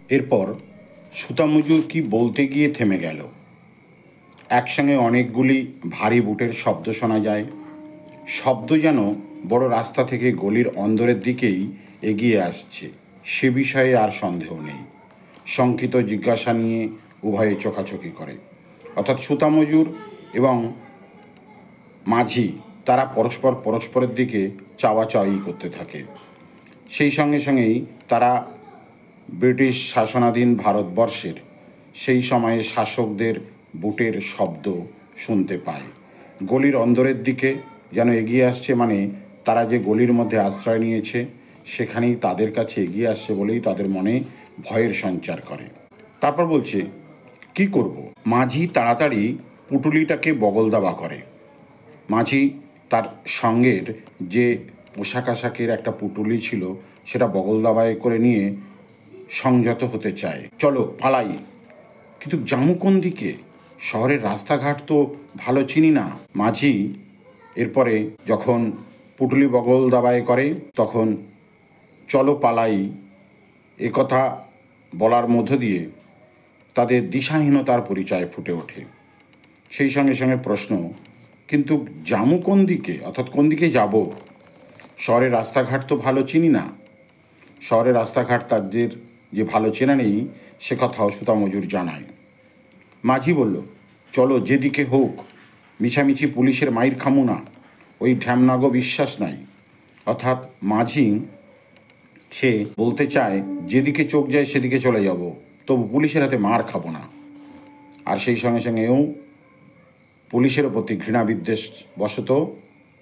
এরপর সুতামজুর কি বলতে গিয়ে থেমে গেল। একসঙ্গে অনেকগুলি ভারী বুটের শব্দ শোনা যায়। শব্দ যেন বড় রাস্তা থেকে গলির অন্দরের দিকেই এগিয়ে আসছে, সে বিষয়ে আর সন্দেহ নেই। শঙ্কিত জিজ্ঞাসা নিয়ে উভয়ে চোখাচোখি করে, অর্থাৎ সুতামজুর এবং মাঝি তারা পরস্পরের দিকে চাওয়াচাওয়ি করতে থাকে। সেই সঙ্গে সঙ্গেই তারা ব্রিটিশ শাসনাধীন ভারতবর্ষের সেই সময়ে শাসকদের বুটের শব্দ শুনতে পায়। গলির অন্দরের দিকে যেন এগিয়ে আসছে, মানে তারা যে গলির মধ্যে আশ্রয় নিয়েছে সেখানেই তাদের কাছে এগিয়ে আসছে বলেই তাদের মনে ভয়ের সঞ্চার করে। তারপর বলছে, কি করব? মাঝি তাড়াতাড়ি পুটুলিটাকে বগল দাবা করে। মাঝি তার সঙ্গের যে পোশাক আশাকের একটা পুটুলি ছিল সেটা বগল দাবায় করে নিয়ে সংযত হতে চায়। চলো পালাই। কিন্তু যামু কোন দিকে? শহরের রাস্তাঘাট তো ভালো চিনি না। মাঝি এরপরে যখন পুটুলি বগল দাবায় করে তখন চলো পালাই একথা বলার মধ্য দিয়ে তাদের দিশাহীনতার পরিচয় ফুটে ওঠে। সেই সঙ্গে সঙ্গে প্রশ্ন, কিন্তু যামু কোন দিকে, অর্থাৎ কোন দিকে যাব? শহরের রাস্তাঘাট তো ভালো চিনি না। শহরের রাস্তাঘাট তাদের যে ভালো চেনা নেই সে কথাও সুতামজুর জানায়। মাঝি বলল, চলো যেদিকে হোক, মিছামিছি পুলিশের মাইর খামু না, ওই ঢ্যামনাগো বিশ্বাস নাই। অর্থাৎ মাঝি সে বলতে চায় যেদিকে চোখ যায় সেদিকে চলে যাব, তবু পুলিশের হাতে মার খাবো না। আর সেই সঙ্গে সঙ্গেও পুলিশের প্রতি ঘৃণা বিদ্বেষ বশত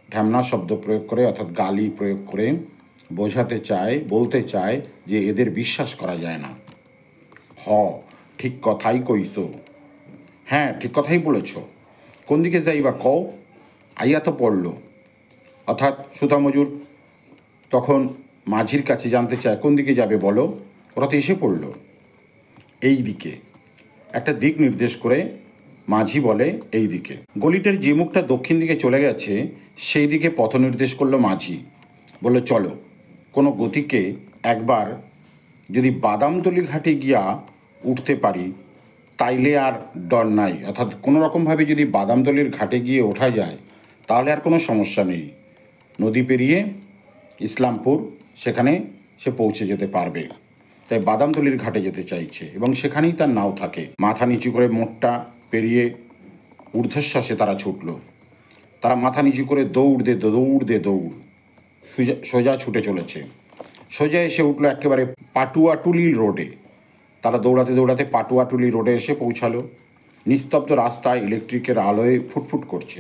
ঢ্যামনা শব্দ প্রয়োগ করে, অর্থাৎ গালি প্রয়োগ করে বলতে চায় যে এদের বিশ্বাস করা যায় না। ঠিক কথাই কইছো। হ্যাঁ, ঠিক কথাই বলেছ। কোন দিকে যাই বা কও, আইয়া তো পড়ল। অর্থাৎ সুতামজুর তখন মাঝির কাছে জানতে চায় কোন দিকে যাবে বলো। ওরা তো এসে পড়ল। এই দিকে একটা দিক নির্দেশ করে মাঝি বলে, এই দিকে। গলিটার যে মুখটা দক্ষিণ দিকে চলে গেছে সেই দিকে পথ নির্দেশ করলো মাঝি। বলল, চলো কোনো গতিকে একবার যদি বাদামতলি ঘাটে গিয়া উঠতে পারি তাইলে আর ডর নাই। অর্থাৎ কোনো রকমভাবে যদি বাদামতলির ঘাটে গিয়ে ওঠা যায় তাহলে আর কোনো সমস্যা নেই। নদী পেরিয়ে ইসলামপুর সেখানে সে পৌঁছে যেতে পারবে। তাই বাদামতলির ঘাটে যেতে চাইছে এবং সেখানেই তার নাও থাকে। মাথা নিচু করে মোড়টা পেরিয়ে ঊর্ধ্বশ্বাসে তারা ছুটল। তারা মাথা নিচু করে দৌড় সোজা ছুটে চলেছে। সোজা এসে উঠলো একেবারে পাটুয়াটুলি রোডে। তারা দৌড়াতে পাটুয়াটুলি রোডে এসে পৌঁছালো। নিস্তব্ধ রাস্তায় ইলেকট্রিকের আলোয় ফুটফুট করছে।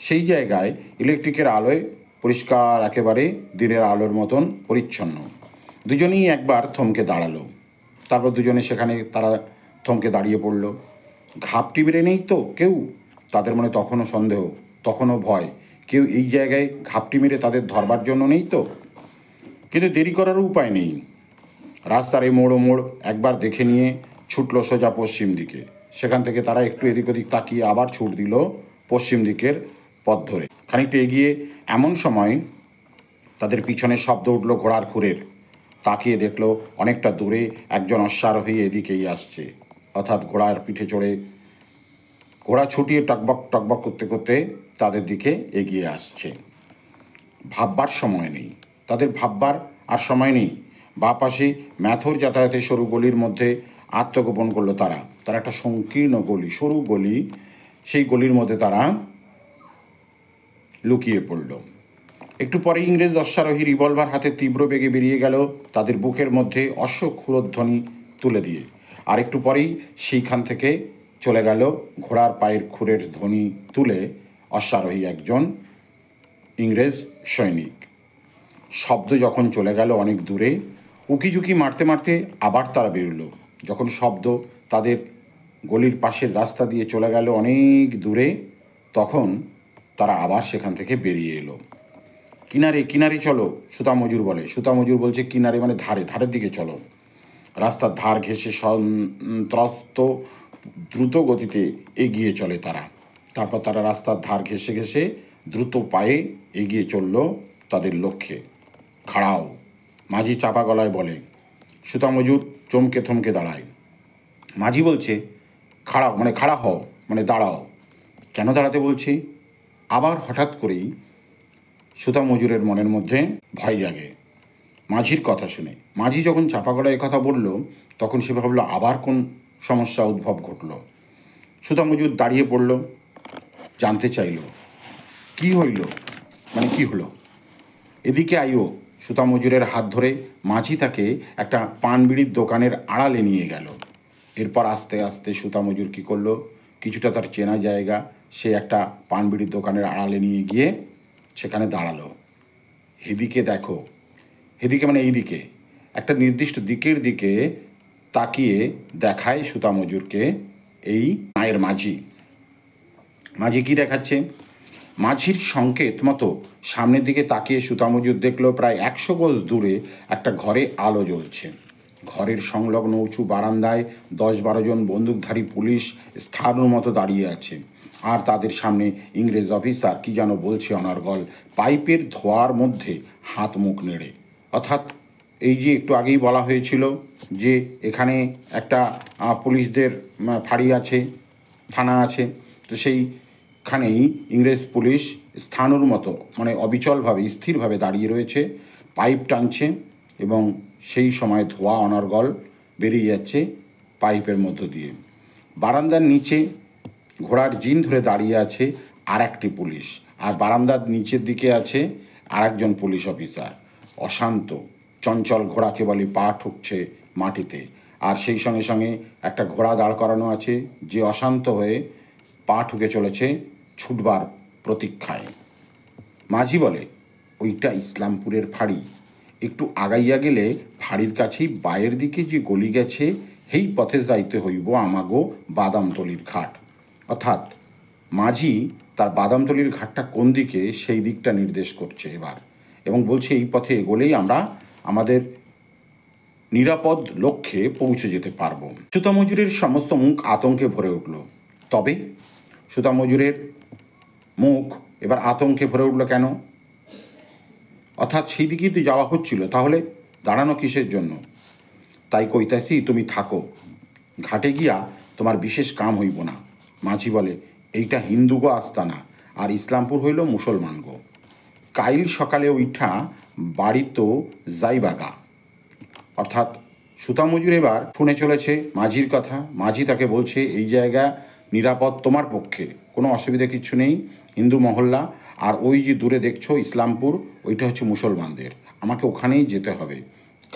সেই জায়গায় ইলেকট্রিকের আলোয় পরিষ্কার, একেবারে দিনের আলোর মতন পরিচ্ছন্ন। দুজনেই একবার থমকে দাঁড়ালো। তারপর দুজনে সেখানে তারা থমকে দাঁড়িয়ে পড়ল। ঘাপটি বেড়ে নেই তো কেউ? তাদের মনে তখনও সন্দেহ, তখনও ভয়। কেউ এই জায়গায় ঘাপটি মেরে তাদের ধরবার জন্য নেই তো? কিন্তু দেরি করারও উপায় নেই। রাস্তার এই মোড় একবার দেখে নিয়ে ছুটল সোজা পশ্চিম দিকে। সেখান থেকে তারা একটু এদিক ওদিক তাকিয়ে আবার ছুট দিল পশ্চিম দিকের পথ ধরে। খানিকটা এগিয়ে এমন সময় তাদের পিছনে শব্দ উঠল ঘোড়ার খুরের। তাকিয়ে দেখলো অনেকটা দূরে একজন অশ্বারোহী এদিকেই আসছে। অর্থাৎ ঘোড়ার পিঠে চড়ে ঘোড়া ছুটিয়ে টকবক করতে করতে তাদের দিকে এগিয়ে আসছে। ভাববার সময় নেই, তাদের ভাববার আর সময় নেই। বাঁ পাশে ম্যাথর যাতায়াতের সরু গলির মধ্যে আত্মগোপন করলো তারা। তারা একটা সংকীর্ণ গলি, সরু গলি, সেই গলির মধ্যে তারা লুকিয়ে পড়ল। একটু পরে ইংরেজ অশ্বারোহী রিভলভার হাতে তীব্র বেগে বেরিয়ে গেল তাদের বুকের মধ্যে অশ্বক্ষুরধ্বনি তুলে দিয়ে। আর একটু পরেই সেইখান থেকে চলে গেল ঘোড়ার পায়ের খুরের ধ্বনি তুলে অশ্বারোহী একজন ইংরেজ সৈনিক। শব্দ যখন চলে গেল অনেক দূরে, উকিঝুঁকি মারতে আবার তারা বেরোল। যখন শব্দ তাদের গলির পাশের রাস্তা দিয়ে চলে গেল অনেক দূরে, তখন তারা আবার সেখান থেকে বেরিয়ে এলো। কিনারে চলো, সুতামজুর বলে। সুতামজুর বলছে কিনারে মানে ধারের দিকে চলো। রাস্তার ধার ঘেঁষে সন্ত্রস্ত দ্রুত গতিতে এগিয়ে চলে তারা। তারপর তারা রাস্তার ধার ঘেঁষে দ্রুত পায়ে এগিয়ে চলল তাদের লক্ষ্যে। খাড়াও, মাঝি চাপা গলায় বলে। সুতামজুর চমকে থমকে দাঁড়ায়। মাঝি বলছে, খাড়াও, মানে খাড়া হও, মানে দাঁড়াও। কেন দাঁড়াতে বলছে? আবার হঠাৎ করেই সুতা মজুরের মনের মধ্যে ভয় জাগে মাঝির কথা শুনে। মাঝি যখন চাপা গলায় কথা বলল, তখন সে ভাবল আবার কোন সমস্যা উদ্ভব ঘটল। সুতা মজুর দাঁড়িয়ে পড়ল, জানতে চাইল কি হইল, মানে কি হলো। এদিকে আইও। সুতা মজুরের হাত ধরে মাঝি তাকে একটা পান বিড়ির দোকানের আড়ালে নিয়ে গেল। এরপর আস্তে আস্তে সুতা মজুর কী করলো, কিছুটা তার চেনা জায়গা, সে একটা পান বিড়ির দোকানের আড়ালে নিয়ে গিয়ে সেখানে দাঁড়ালো। এদিকে দেখো, এদিকে মানে এইদিকে, একটা নির্দিষ্ট দিকের দিকে তাকিয়ে দেখায় সুতা মজুরকে এই নায়ের মাঝি। মাঝি কি দেখাচ্ছে? মাঝির সংকেত মতো সামনের দিকে তাকিয়ে সুতা মজুর দেখলো প্রায় 100 গজ দূরে একটা ঘরে আলো জ্বলছে। ঘরের সংলগ্ন উঁচু বারান্দায় 10-12 জন বন্দুকধারী পুলিশ স্থানুর মতো দাঁড়িয়ে আছে, আর তাদের সামনে ইংরেজ অফিসার কি যেন বলছে অনর্গল, পাইপের ধোয়ার মধ্যে হাত মুখ নেড়ে। অর্থাৎ এই যে একটু আগেই বলা হয়েছিল যে এখানে একটা পুলিশদের ফাঁড়ি আছে, থানা আছে, তো সেইখানেই ইংরেজ পুলিশ স্থানুর মতো মানে অবিচলভাবে স্থিরভাবে দাঁড়িয়ে রয়েছে, পাইপ টানছে, এবং সেই সময় ধোঁয়া অনর্গল বেরিয়ে যাচ্ছে পাইপের মধ্য দিয়ে। বারান্দার নিচে ঘোড়ার জিন ধরে দাঁড়িয়ে আছে আর একটি পুলিশ, আর বারান্দার নিচের দিকে আছে আর একজন পুলিশ অফিসার। অশান্ত চঞ্চল ঘোড়া কেবলই পা ঠুকছে মাটিতে, আর সেই সঙ্গে সঙ্গে একটা ঘোড়া দাঁড় করানো আছে যে অশান্ত হয়ে পা ঠুকে চলেছে ছুটবার প্রতীক্ষায়। মাঝি বলে, ওইটা ইসলামপুরের ফাঁড়ি। একটু আগাইয়া গেলে ফাঁড়ির কাছেই বাইরের দিকে যে গলি গেছে, সেই পথে যাইতে হইব আমাগো বাদামতলির ঘাট। অর্থাৎ মাঝি তার বাদামতলির ঘাটটা কোন দিকে সেই দিকটা নির্দেশ করছে এবার, এবং বলছে এই পথে এগোলেই আমরা আমাদের নিরাপদ লক্ষ্যে পৌঁছে যেতে পারবো। সুতা মজুরের সমস্ত মুখ আতঙ্কে ভরে উঠল। তবে সুতা মজুরের মুখ এবার আতঙ্কে ভরে উঠল কেন? অর্থাৎ সেই দিকেই তো যাওয়া হচ্ছিল, তাহলে দাঁড়ানো কিসের জন্য? তাই কইতাছি তুমি থাকো, ঘাটে গিয়া তোমার বিশেষ কাম হইব না। মাঝি বলে, এইটা হিন্দুগো আস্তানা, আর ইসলামপুর হইল মুসলমানগো। কাইল সকালে উঠা বাড়ি তো যাইবাগা। অর্থাৎ সুতা মজুর এবার শুনে চলেছে মাঝির কথা। মাঝি তাকে বলছে এই জায়গা নিরাপদ তোমার পক্ষে, কোনো অসুবিধা কিচ্ছু নেই, হিন্দু মহল্লা, আর ওই যে দূরে দেখছো ইসলামপুর, ওইটা হচ্ছে মুসলমানদের, আমাকে ওখানেই যেতে হবে।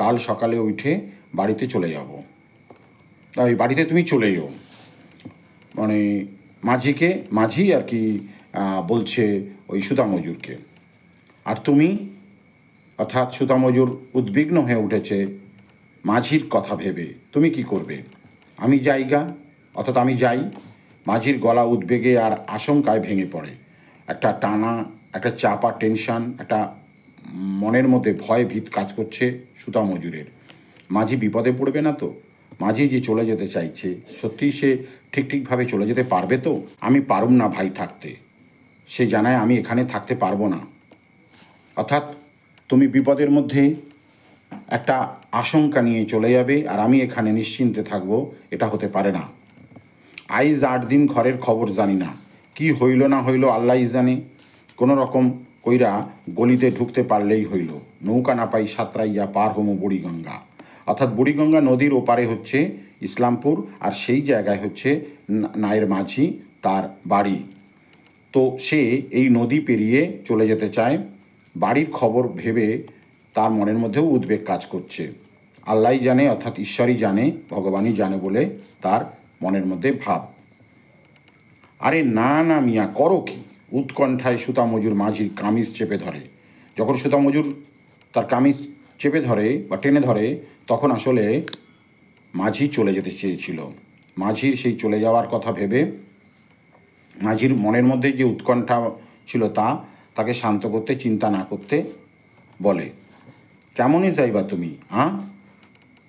কাল সকালে উঠে বাড়িতে চলে যাব। তাই বাড়িতে তুমি চলে যাও, মানে মাঝি আর কি বলছে ওই সুতা মজুরকে। আর তুমি, অর্থাৎ সুতা মজুর উদ্বিগ্ন হয়ে উঠেছে মাঝির কথা ভেবে, তুমি কি করবে? আমি যাইগা, অর্থাৎ আমি যাই। মাঝির গলা উদ্বেগে আর আশঙ্কায় ভেঙে পড়ে। একটা টানা, একটা চাপা টেনশন, একটা মনের মধ্যে ভয় ভীত কাজ করছে সুতা মজুরের। মাঝি বিপদে পড়বে না তো? মাঝি যে চলে যেতে চাইছে, সত্যিই সে ঠিকভাবে চলে যেতে পারবে তো? আমি পারুম না ভাই থাকতে, সে জানায় আমি এখানে থাকতে পারবো না। অর্থাৎ তুমি বিপদের মধ্যে একটা আশঙ্কা নিয়ে চলে যাবে, আর আমি এখানে নিশ্চিন্তে থাকবো, এটা হতে পারে না। আইজ 8 দিন ঘরের খবর জানি না, কি হইল না হইল আল্লাহই জানে। কোনো রকম কইরা গলিতে ঢুকতে পারলেই হইল, নৌকা না পাই সাঁতরাইয়া পার হমো বুড়িগঙ্গা। অর্থাৎ বুড়িগঙ্গা নদীর ওপারে হচ্ছে ইসলামপুর, আর সেই জায়গায় হচ্ছে নায়ের মাঝি তার বাড়ি। তো সে এই নদী পেরিয়ে চলে যেতে চায়। বাড়ির খবর ভেবে তার মনের মধ্যেও উদ্বেগ কাজ করছে। আল্লাহই জানে, অর্থাৎ ঈশ্বরই জানে, ভগবানই জানে বলে তার মনের মধ্যে ভাব। আরে না না মিয়া, করো কি? উৎকণ্ঠায় সুতা মজুর মাঝির কামিজ চেপে ধরে। যখন সুতা মজুর তার কামিজ চেপে ধরে বা টেনে ধরে, তখন আসলে মাঝি চলে যেতে চেয়েছিল। মাঝির সেই চলে যাওয়ার কথা ভেবে মাঝির মনের মধ্যে যে উৎকণ্ঠা ছিল তাকে শান্ত করতে, চিন্তা না করতে বলে, কেমনই যাইবা তুমি?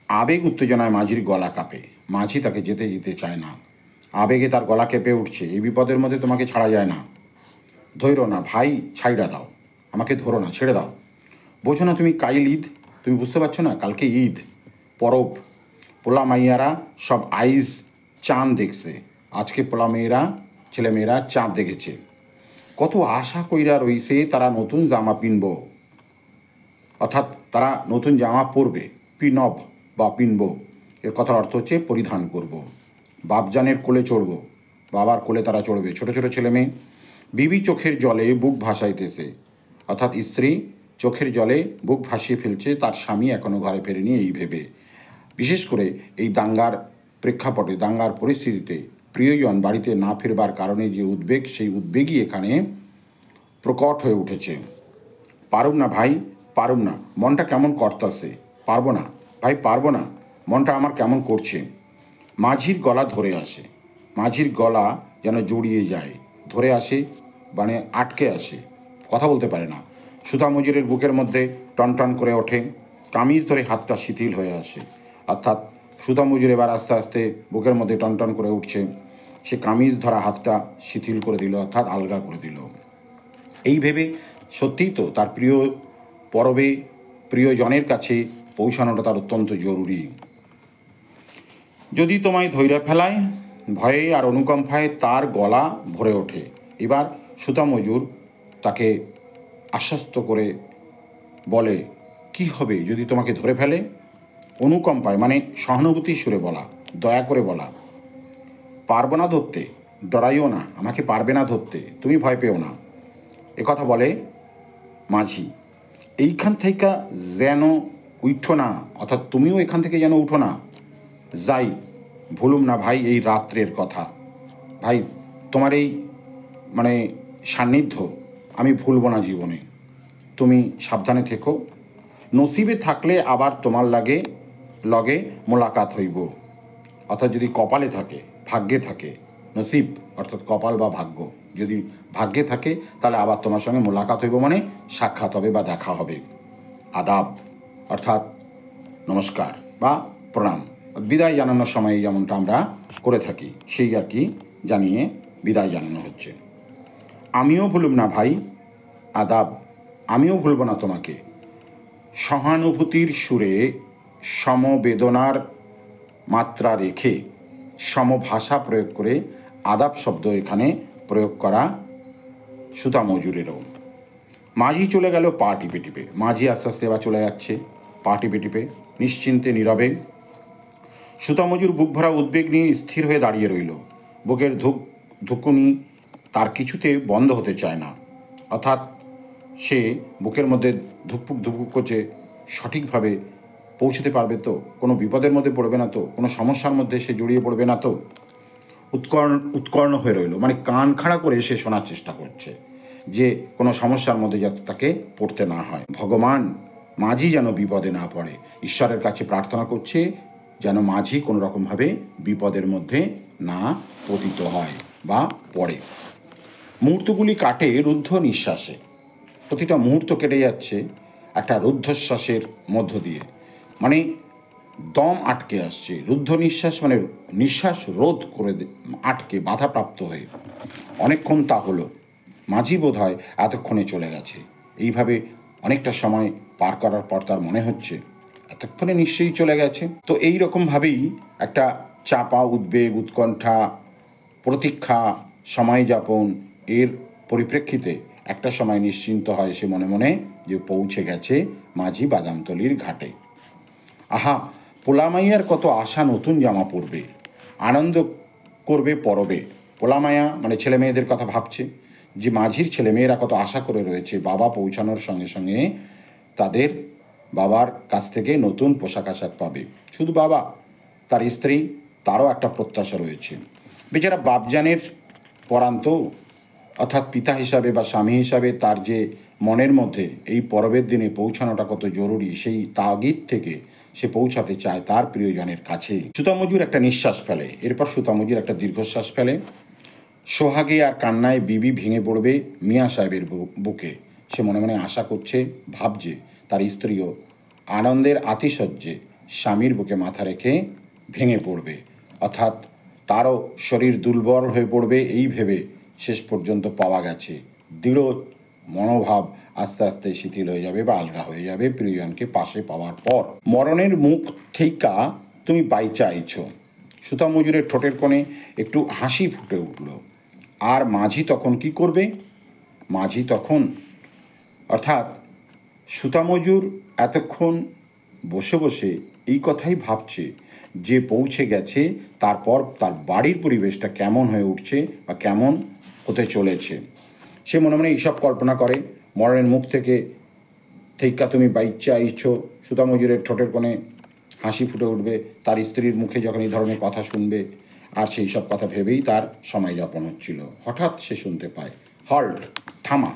আবেগ উত্তেজনায় মাঝির গলা কাঁপে। মাঝি তাকে যেতে দিতে চায় না, আবেগে তার গলা কেঁপে উঠছে। এই বিপদের মধ্যে তোমাকে ছাড়া যায় না, ধৈর্য না ভাই, ছাইড়া দাও, আমাকে ধরো না, ছেড়ে দাও। বোঝো না তুমি, কাইল ঈদ, তুমি বুঝতে পারছো না? কালকে ঈদ, পরব, পোলা মাইয়ারা সব আইজ চাঁদ দেখছে। আজকে পোলা মেয়েরা ছেলেমেয়েরা চাঁদ দেখেছে। কত আশা কইরা রইছে তারা নতুন জামা পিনব, অর্থাৎ তারা নতুন জামা পরবে, পিনব বা পিনব, এর কথার অর্থ হচ্ছে পরিধান করব। বাপজানের কোলে চড়ব, বাবার কোলে তারা চড়বে। ছোট ছোট ছেলে মেয়ে বিবি চোখের জলে বুক ভাসাইতেছে, অর্থাৎ স্ত্রী চোখের জলে বুক ভাসিয়ে ফেলছে, তার স্বামী এখনও ঘরে ফেরেনি এই ভেবে। বিশেষ করে এই দাঙ্গার প্রেক্ষাপটে, দাঙ্গার পরিস্থিতিতে প্রিয়জন বাড়িতে না ফেরবার কারণে যে উদ্বেগ, সেই উদ্বেগই এখানে প্রকট হয়ে উঠেছে। পারুম না ভাই, পারুম না, মনটা কেমন করতাছে, পারবো না ভাই, পারবো না, মনটা আমার কেমন করছে। মাঝির গলা ধরে আসে, মাঝির গলা যেন জড়িয়ে যায়, ধরে আসে মানে আটকে আসে, কথা বলতে পারে না। সুধা মজুরের বুকের মধ্যে টনটন করে ওঠে, কামিজ ধরে হাতটা শিথিল হয়ে আসে, অর্থাৎ সুধা মজুর এবার আস্তে আস্তে বুকের মধ্যে টনটন করে উঠছে। সে কামিজ ধরা হাতটা শিথিল করে দিল, অর্থাৎ আলগা করে দিল। এই ভেবে সত্যিই তো তার প্রিয় পরবে প্রিয়জনের কাছে পৌঁছানোটা তার অত্যন্ত জরুরি। যদি তোমায় ধৈর্য ফেলায়, ভয়ে আর অনুকম্পায় তার গলা ভরে ওঠে। এবার সুতা মজুর তাকে আশ্বস্ত করে বলে, কি হবে যদি তোমাকে ধরে ফেলে? অনুকম্পায় মানে সহানুভূতির সুরে বলা, দয়া করে বলা। পারবো না ধরতে, ডরাইও না, আমাকে পারবে না ধরতে, তুমি ভয় পেও না, একথা বলে মাঝি। এইখান থেকে যেন উঠো না, অর্থাৎ তুমিও এখান থেকে যেন উঠো না। যাই, ভুলুম না ভাই এই রাত্রের কথা, ভাই তোমার এই মানে সান্নিধ্য আমি ভুলব না জীবনে, তুমি সাবধানে থেকো। নসিবে থাকলে আবার তোমার লগে মোলাকাত হইব, অর্থাৎ যদি কপালে থাকে, ভাগ্যে থাকে, নসিব অর্থাৎ কপাল বা ভাগ্য, যদি ভাগ্যে থাকে তাহলে আবার তোমার সঙ্গে মোলাকাত হইব, মানে সাক্ষাৎ হবে বা দেখা হবে। আদাব অর্থাৎ নমস্কার বা প্রণাম, বিদায় জানানোর সময় যেমনটা আমরা করে থাকি সেই আর কি জানিয়ে বিদায় জানানো হচ্ছে। আমিও ভুলব না ভাই, আদাব, আমিও ভুলব না তোমাকে। সহানুভূতির সুরে সমবেদনার মাত্রা রেখে সমভাষা প্রয়োগ করে আদাব শব্দ এখানে প্রয়োগ করা সুতা মজুরেরও। মাঝি চলে গেল পা টিপে টিপে, মাঝি আস্তে আস্তে এবার চলে যাচ্ছে পা টিপে টিপে, নিশ্চিন্তে নীরবে। সুতা মজুর বুক ভরা উদ্বেগ নিয়ে স্থির হয়ে দাঁড়িয়ে রইল। বুকের ধুকুনি তার কিছুতে বন্ধ হতে চায় না, অর্থাৎ সে বুকের মধ্যে ধুকপুক ধুকপুক করছে, সঠিকভাবে পৌঁছতে পারবে তো, কোনো বিপদের মধ্যে পড়বে না তো, কোনো সমস্যার মধ্যে সে জড়িয়ে পড়বে না তো। উৎকর্ণ হয়ে রইল, মানে কান খাড়া করে সে শোনার চেষ্টা করছে যে কোনো সমস্যার মধ্যে যাতে তাকে পড়তে না হয়। ভগবান, মাঝি যেন বিপদে না পড়ে, ঈশ্বরের কাছে প্রার্থনা করছে যেন মাঝি কোনো রকমভাবে বিপদের মধ্যে না পতিত হয় বা পড়ে। মুহূর্তগুলি কাটে রুদ্ধ নিঃশ্বাসে, প্রতিটা মুহূর্ত কেটে যাচ্ছে একটা রুদ্ধশ্বাসের মধ্য দিয়ে, মানে দম আটকে আসছে। রুদ্ধ নিঃশ্বাস মানে নিঃশ্বাস রোধ করে আটকে বাধাপ্রাপ্ত হয়ে অনেকক্ষণ তা হলো। মাঝি বোধ হয় এতক্ষণে চলে গেছে। এইভাবে অনেকটা সময় পার করার পর তার মনে হচ্ছে এতক্ষণে নিশ্চয়ই চলে গেছে। তো এই রকমভাবেই একটা চাপা উদ্বেগ, উৎকণ্ঠা, প্রতীক্ষা, সময় যাপন এর পরিপ্রেক্ষিতে একটা সময় নিশ্চিন্ত হয় সে মনে মনে যে পৌঁছে গেছে মাঝি বাদামতলির ঘাটে। আহা, পোলামাইয়ার কত আশা নতুন জামা পরবে, আনন্দ করবে পরবে। পোলামাইয়া মানে ছেলে মেয়েদের কথা ভাবছে যে মাঝির ছেলেমেয়েরা কত আশা করে রয়েছে বাবা পৌঁছানোর সঙ্গে সঙ্গে তাদের বাবার কাছ থেকে নতুন পোশাক আশাক পাবে। শুধু বাবা, তার স্ত্রী, তারও একটা প্রত্যাশা রয়েছে। বেচারা বাপজানের পরান্ত, অর্থাৎ পিতা হিসাবে বা স্বামী হিসাবে তার যে মনের মধ্যে এই পরবের দিনে পৌঁছানোটা কত জরুরি, সেই তাগিদ থেকে সে পৌঁছাতে চায় তার প্রিয়জনের কাছে। সুতামজুর একটা নিঃশ্বাস ফেলে, এরপর সুতামজুর একটা দীর্ঘশ্বাস ফেলে। সোহাগে আর কান্নায় বিবি ভেঙে পড়বে মিয়া সাহেবের বুকে। সে মনে মনে আশা করছে, ভাবছে তার স্ত্রীও আনন্দের আতিশয্যে স্বামীর বুকে মাথা রেখে ভেঙে পড়বে, অর্থাৎ তারও শরীর দুর্বল হয়ে পড়বে এই ভেবে শেষ পর্যন্ত পাওয়া গেছে। দৃঢ় মনোভাব আস্তে আস্তে শিথিল হয়ে যাবে বা আলগা হয়ে যাবে প্রিয়জনকে পাশে পাওয়ার পর। মরণের মুখ থেইকা তুমি বাইচা আইছো। সুতা মজুরের ঠোঁটের কোণে একটু হাসি ফুটে উঠল। আর মাঝি তখন কি করবে? মাঝি তখন অর্থাৎ সুতা মজুর এতক্ষণ বসে বসে এই কথাই ভাবছে যে পৌঁছে গেছে, তারপর তার বাড়ির পরিবেশটা কেমন হয়ে উঠছে বা কেমন হতে চলেছে। সে মনে মনে এইসব কল্পনা করে। মরণের মুখ থেকে থেইকা তুমি বাইচ্চা আইছো, সুতা মজুরের ঠোঁটের কোণে হাসি ফুটে উঠবে তার স্ত্রীর মুখে যখন এই ধরনের কথা শুনবে। আর সেই সব কথা ভেবেই তার সময় যাপন হচ্ছিল। হঠাৎ সে শুনতে পায় হল্ট, থামা।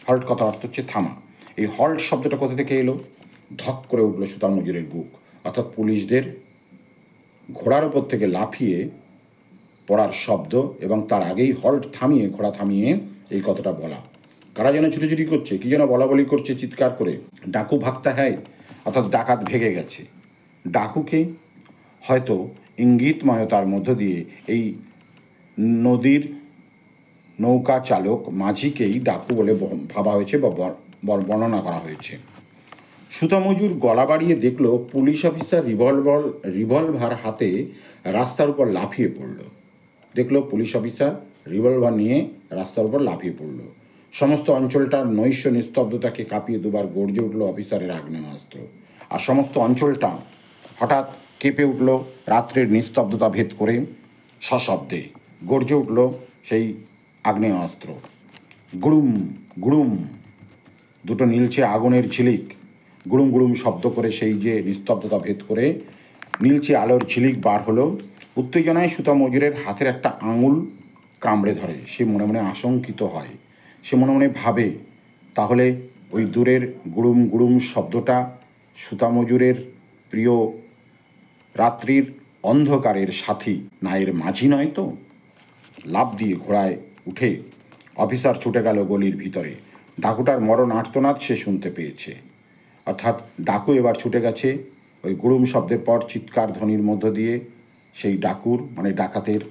হল্ট কথা অর্থ হচ্ছে থামা। এই হল্ট শব্দটা কোথা থেকে এলো? ধক করে উঠল সুতা মজুরের বুক। অর্থাৎ পুলিশদের ঘোড়ার ওপর থেকে লাফিয়ে পড়ার শব্দ, এবং তার আগেই হল্ট, থামিয়ে, ঘোড়া থামিয়ে এই কথাটা বলা। কারা যেন ছুটোছুটি করছে, কি যেন বলা বলি করছে চিৎকার করে। ডাকু ভাগতা হ্যায়, অর্থাৎ ডাকাত ভেগে গেছে। ডাকুকে হয়তো ইঙ্গিতময়তার মধ্য দিয়ে এই নদীর নৌকা চালক মাঝিকেই ডাকু বলে ভাবা হয়েছে বা বর্ণনা করা হয়েছে। সুতা মজুর গলা বাড়িয়ে দেখল পুলিশ অফিসার রিভলভার হাতে রাস্তার উপর লাফিয়ে পড়ল। দেখল পুলিশ অফিসার রিভলভার নিয়ে রাস্তার উপর লাফিয়ে পড়ল। সমস্ত অঞ্চলটার নৈশ নিস্তব্ধতাকে কাঁপিয়ে দুবার গর্জে উঠল অফিসারের আগ্নেয়াস্ত্র। আর সমস্ত অঞ্চলটা হঠাৎ কেঁপে উঠল রাত্রের নিস্তব্ধতা ভেদ করে। সশব্দে গর্জে উঠল সেই আগ্নেয়াস্ত্র। গুড়ুম গুড়ুম, দুটো নীলচে আগুনের ঝিলিক গুড়ুম গুড়ুম শব্দ করে সেই যে নিস্তব্ধতা ভেদ করে নীলচে আলোর ঝিলিক বার হলো। উত্তেজনায় সুতা মজুরের হাতের একটা আঙুল কামড়ে ধরে। সে মনে মনে আশঙ্কিত হয়। সে মনে মনে ভাবে, তাহলে ওই দূরের গুড়ুম গুড়ুম শব্দটা সুতা মজুরের প্রিয় রাত্রির অন্ধকারের সাথী নায়ের মাঝি নয় তো? লাফ দিয়ে ঘোড়ায় উঠে অফিসার ছুটে গেল গলির ভিতরে। ডাকুটার মরণ আর্তনাদ সে শুনতে পেয়েছে। অর্থাৎ ডাকু এবার ছুটে গেছে ওই গুড়ুম শব্দের পর চিৎকার ধ্বনির মধ্য দিয়ে। সেই ডাকুর মানে ডাকাতের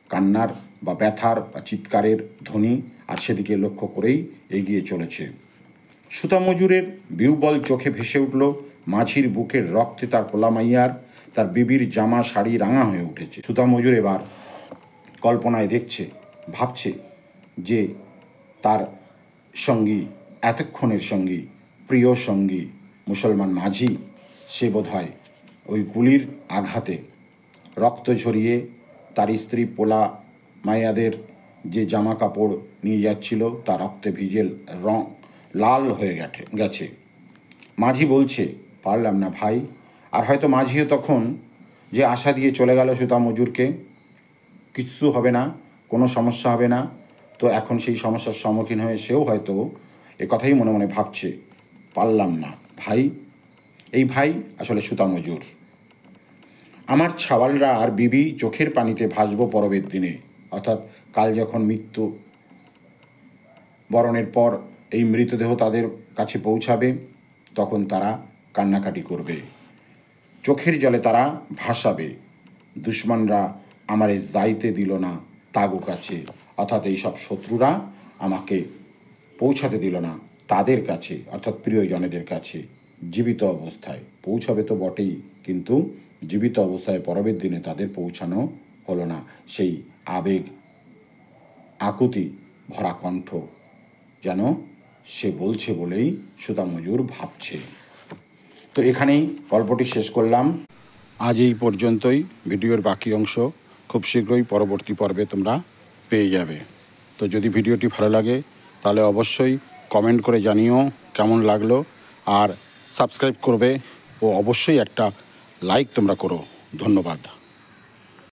কান্নার বা ব্যথার বা চিৎকারের ধ্বনি, আর সেদিকে লক্ষ্য করেই এগিয়ে চলেছে। সুতা মজুরের বিউবল চোখে ভেসে উঠল মাঝির বুকের রক্তে তার পোলামাইয়ার, তার বিবির জামা শাড়ি রাঙা হয়ে উঠেছে। সুতা মজুর এবার কল্পনায় দেখছে, ভাবছে যে তার সঙ্গী, এতক্ষণের সঙ্গী, প্রিয় সঙ্গী মুসলমান মাঝি, সে বোধহয় ওই গুলির আঘাতে রক্ত ঝরিয়ে তার স্ত্রী পোলা মাইয়াদের যে জামা কাপড় নিয়ে যাচ্ছিল তা রক্তে ভিজে লাল হয়ে গেছে। মাঝি বলছে, পারলাম না ভাই। আর হয়তো মাঝিও তখন যে আশা দিয়ে চলে গেল সুতা মজুরকে, কিচ্ছু হবে না, কোনো সমস্যা হবে না, তো এখন সেই সমস্যার সম্মুখীন হয়ে সেও হয়তো এ কথাই মনে মনে ভাবছে, পারলাম না ভাই। এই ভাই আসলে সুতা মজুর। আমার ছাওয়ালরা আর বিবি চোখের পানিতে ভাসবো পরবের দিনে, অর্থাৎ কাল যখন মৃত্যু বরণের পর এই মৃতদেহ তাদের কাছে পৌঁছাবে, তখন তারা কান্নাকাটি করবে, চোখের জলে তারা ভাসাবে। দুশ্মনরা আমারে যাইতে দিল না তাগো কাছে, অর্থাৎ এইসব শত্রুরা আমাকে পৌঁছাতে দিল না তাদের কাছে, অর্থাৎ প্রিয়জনেদের কাছে। জীবিত অবস্থায় পৌঁছাবে তো বটেই, কিন্তু জীবিত অবস্থায় পরবের দিনে তাদের পৌঁছানো হলো না। সেই আবেগ আকুতি ভরা কণ্ঠ যেন সে বলছে বলেই সুতা মজুর ভাবছে। তো এখানেই গল্পটি শেষ করলাম। আজ এই পর্যন্তই। ভিডিওর বাকি অংশ খুব শীঘ্রই পরবর্তী পর্বে তোমরা পেয়ে যাবে। তো যদি ভিডিওটি ভালো লাগে তাহলে অবশ্যই কমেন্ট করে জানিও কেমন লাগলো, আর সাবস্ক্রাইব করবে ও অবশ্যই একটা লাইক তোমরা করো। ধন্যবাদ।